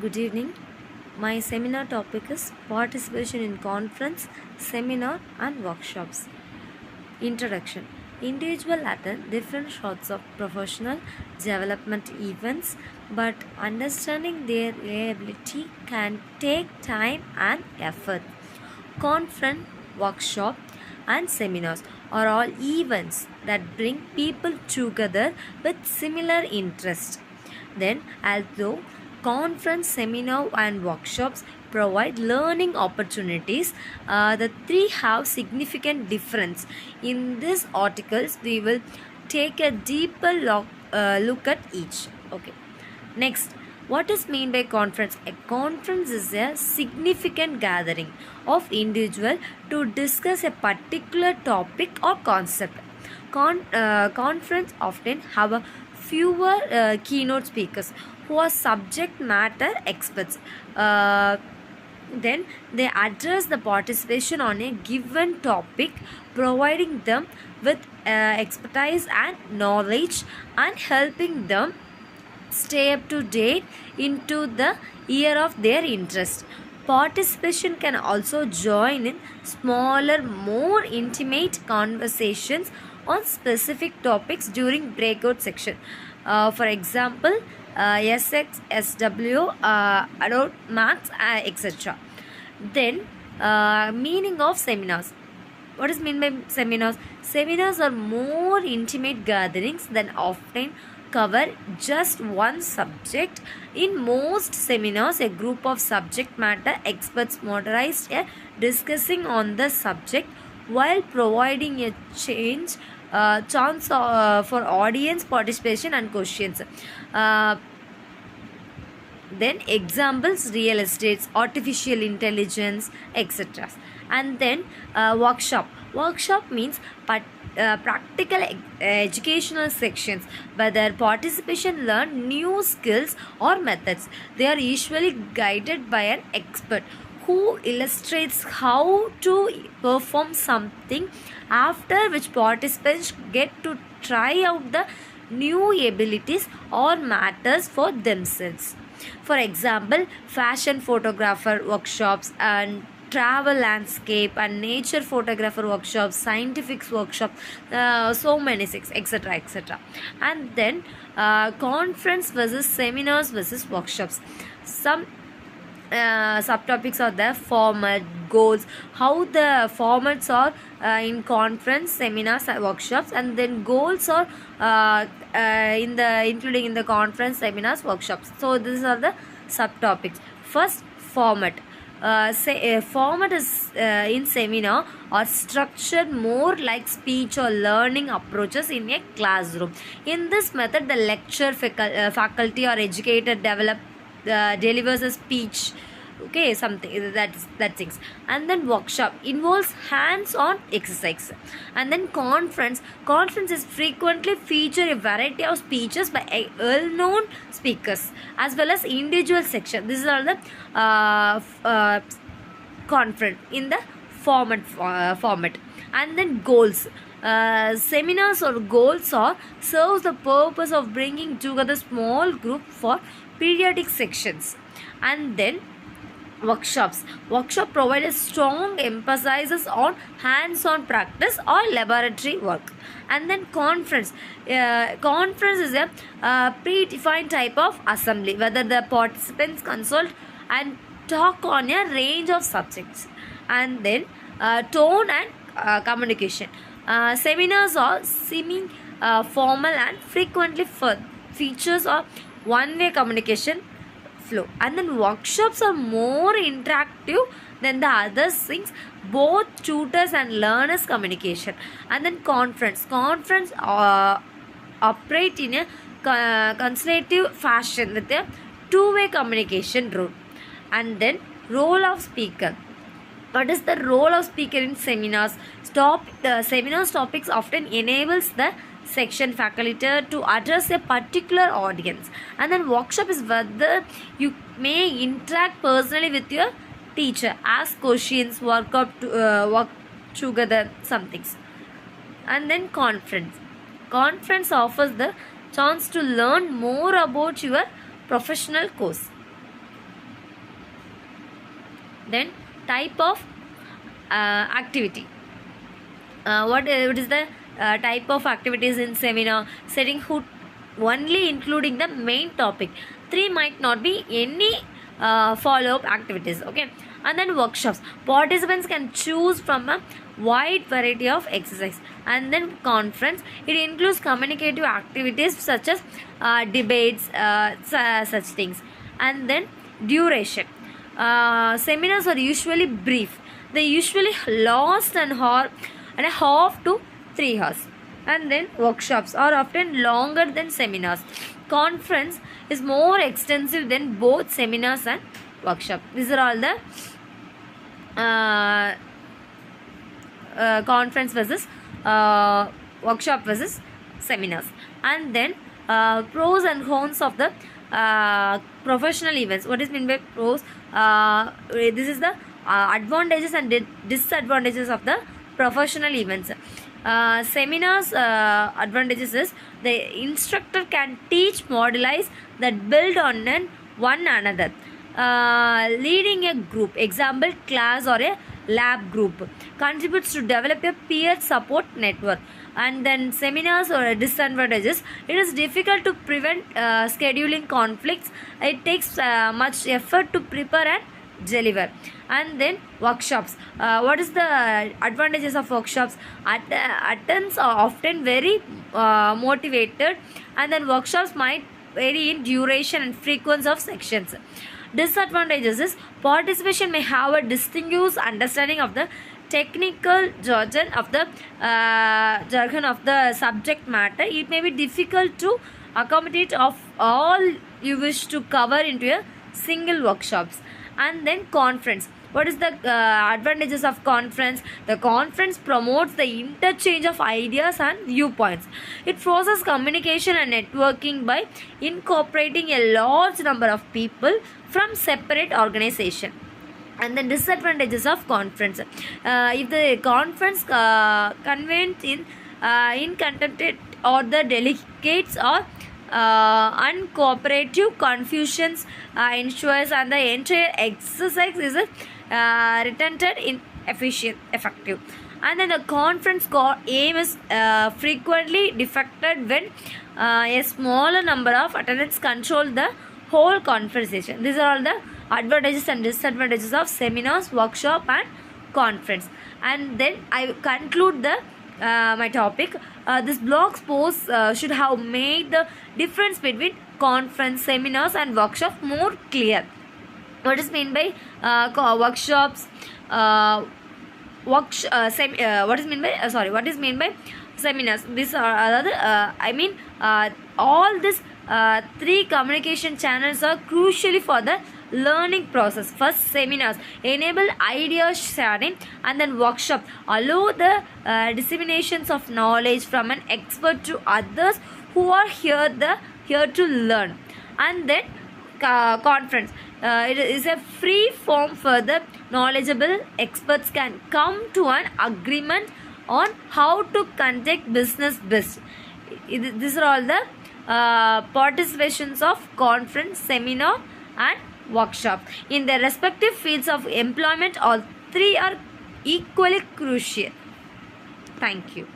Good evening. My seminar topic is participation in conference, seminar and workshops. Introduction. Individuals attend different sorts of professional development events, but understanding their reliability can take time and effort. Conference, workshop, and seminars are all events that bring people together with similar interests. Then, although conference, seminar, and workshops provide learning opportunities, the three have significant difference. In these articles, we will take a deeper look at each. Okay. Next, what is mean by conference? A conference is a significant gathering of individuals to discuss a particular topic or concept. Conference often have a fewer keynote speakers who are subject matter experts. Then they address the participation on a given topic, providing them with expertise and knowledge and helping them stay up to date into the year of their interest. Participation can also join in smaller, more intimate conversations on specific topics during breakout section. For example, SX, SW, adult maths, etc. Then, meaning of seminars. What is mean by seminars? Seminars are more intimate gatherings that often cover just one subject. In most seminars, a group of subject matter experts moderate a discussing on the subject while providing a chance for audience participation and questions. Then examples: real estates, artificial intelligence, etc. And then workshop means practical educational sections whether participation learn new skills or methods. They are usually guided by an expert who illustrates how to perform something, after which participants get to try out the new abilities or matters for themselves. For example, fashion photographer workshops and travel landscape and nature photographer workshops, scientific workshops, so many things, etc. And then conference versus seminars versus workshops. Some subtopics are the format, goals, how the formats are in conference, seminars, workshops, and then goals are including in the conference, seminars, workshops. So these are the subtopics. First, format. Format is in seminar or structured more like speech or learning approaches in a classroom. In this method, the lecture faculty or educator delivers a speech, okay, something that things. And then workshop involves hands-on exercise. And then conferences frequently feature a variety of speeches by well-known speakers as well as individual section. This is all the conference in the format. And then goals. Seminars or goals serves the purpose of bringing together small group for periodic sections. And then workshop provide a strong emphasis on hands-on practice or laboratory work. And then conference is a predefined type of assembly whether the participants consult and talk on a range of subjects. And then tone and communication. Seminars are semi formal and frequently features of one-way communication flow. And then workshops are more interactive than the other things, both tutors and learners communication. And then conference operate in a consultative fashion with a two-way communication role. And then role of speaker. What is the role of speaker in seminars? Seminars topics often enables the section faculty to address a particular audience. And then workshop is whether you may interact personally with your teacher, ask questions, work together, some things. And then conference offers the chance to learn more about your professional course. Then type of activity. What is the type of activities in seminar? Setting who only including the main topic. 3 might not be any follow-up activities. Okay. And then workshops. Participants can choose from a wide variety of exercise. And then conference. It includes communicative activities such as debates, such things. And then duration. Seminars are usually brief. They usually last an hour and a half to 3 hours. And then workshops are often longer than seminars. Conference is more extensive than both seminars and workshop. These are all the conference versus workshop versus seminars. And then pros and cons of the professional events. What is meant by pros? This is the advantages and disadvantages of the professional events. Seminars advantages is the instructor can teach models that build on one another. Leading a group, example class or a lab group, contributes to develop a peer support network. And then seminars or disadvantages, it is difficult to prevent scheduling conflicts. It takes much effort to prepare and deliver. And then workshops. What is the advantages of workshops? Attendants are often very motivated, and then workshops might vary in duration and frequency of sections. Disadvantages is participation may have a distinguished understanding of the technical jargon of the subject matter. It may be difficult to accommodate of all you wish to cover into a single workshops. And then conference. What is the advantages of conference? The conference promotes the interchange of ideas and viewpoints. It fosters communication and networking by incorporating a large number of people from separate organizations. And the disadvantages of conference. If the conference convened in incontented or the delegates or uncooperative, confusions ensures, and the entire exercise is retarded ineffective. And then the conference aim is frequently defected when a smaller number of attendants control the whole conversation. These are all the advantages and disadvantages of seminars, workshop and conference. And then I conclude the my topic. This blog post should have made the difference between conference, seminars and workshop more clear. What is meant by workshops? What is meant by what is meant by seminars? These are other. All these 3 communication channels are crucially for the learning process. First, seminars enable idea sharing, and then workshop allow the disseminations of knowledge from an expert to others who are here to learn. And then conference. It is a free form for the knowledgeable experts can come to an agreement on how to conduct business best. These are all the participations of conference, seminar and workshop. In their respective fields of employment, all 3 are equally crucial. Thank you.